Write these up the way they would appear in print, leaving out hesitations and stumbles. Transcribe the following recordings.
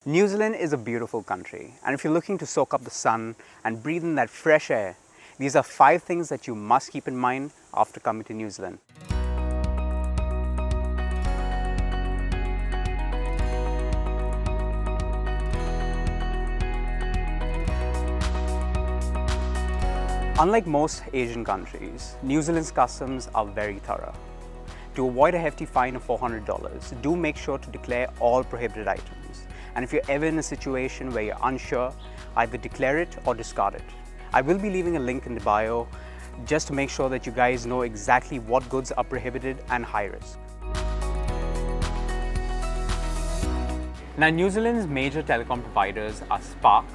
New Zealand is a beautiful country, and if you're looking to soak up the sun and breathe in that fresh air, these are 5 things that you must keep in mind after coming to New Zealand. Unlike most Asian countries, New Zealand's customs are very thorough. To avoid a hefty fine of $400, do make sure to declare all prohibited items. And if you're ever in a situation where you're unsure, either declare it or discard it. I will be leaving a link in the bio just to make sure that you guys know exactly what goods are prohibited and high risk. Now, New Zealand's major telecom providers are Spark,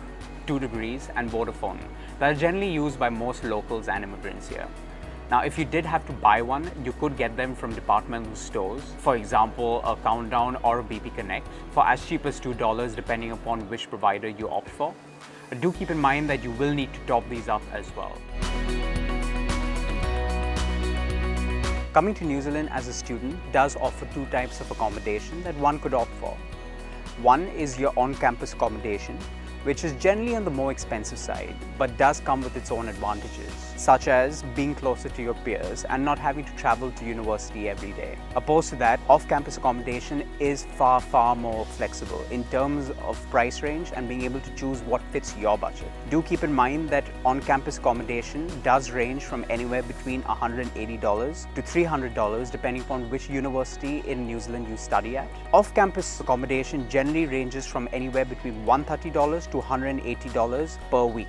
2 Degrees and Vodafone that are generally used by most locals and immigrants here. Now, if you did have to buy one, you could get them from departmental stores, for example, a Countdown or a BP Connect, for as cheap as $2 depending upon which provider you opt for. But do keep in mind that you will need to top these up as well. Coming to New Zealand as a student does offer 2 types of accommodation that one could opt for. One is your on-campus accommodation, which is generally on the more expensive side, but does come with its own advantages, such as being closer to your peers and not having to travel to university every day. Opposed to that, off-campus accommodation is far more flexible in terms of price range and being able to choose what fits your budget. Do keep in mind that on-campus accommodation does range from anywhere between $180 to $300 depending upon which university in New Zealand you study at. Off-campus accommodation generally ranges from anywhere between $130 to $180 per week.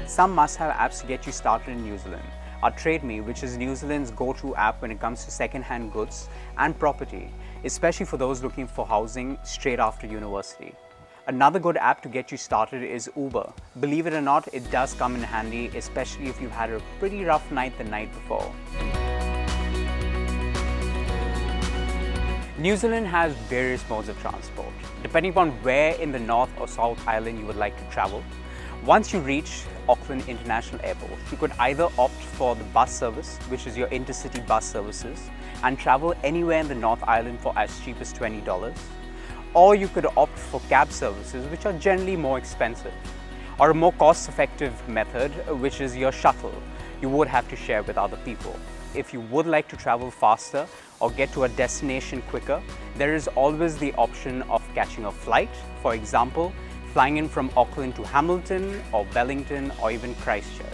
Some must-have apps to get you started in New Zealand are TradeMe, which is New Zealand's go-to app when it comes to second-hand goods and property, especially for those looking for housing straight after university. Another good app to get you started is Uber. Believe it or not, it does come in handy, especially if you've had a pretty rough night the night before. New Zealand has various modes of transport, depending upon where in the North or South Island you would like to travel. Once you reach Auckland International Airport, you could either opt for the bus service, which is your intercity bus services, and travel anywhere in the North Island for as cheap as $20. Or you could opt for cab services, which are generally more expensive. Or a more cost-effective method, which is your shuttle. You would have to share with other people. If you would like to travel faster or get to a destination quicker, there is always the option of catching a flight. For example, flying in from Auckland to Hamilton or Wellington or even Christchurch.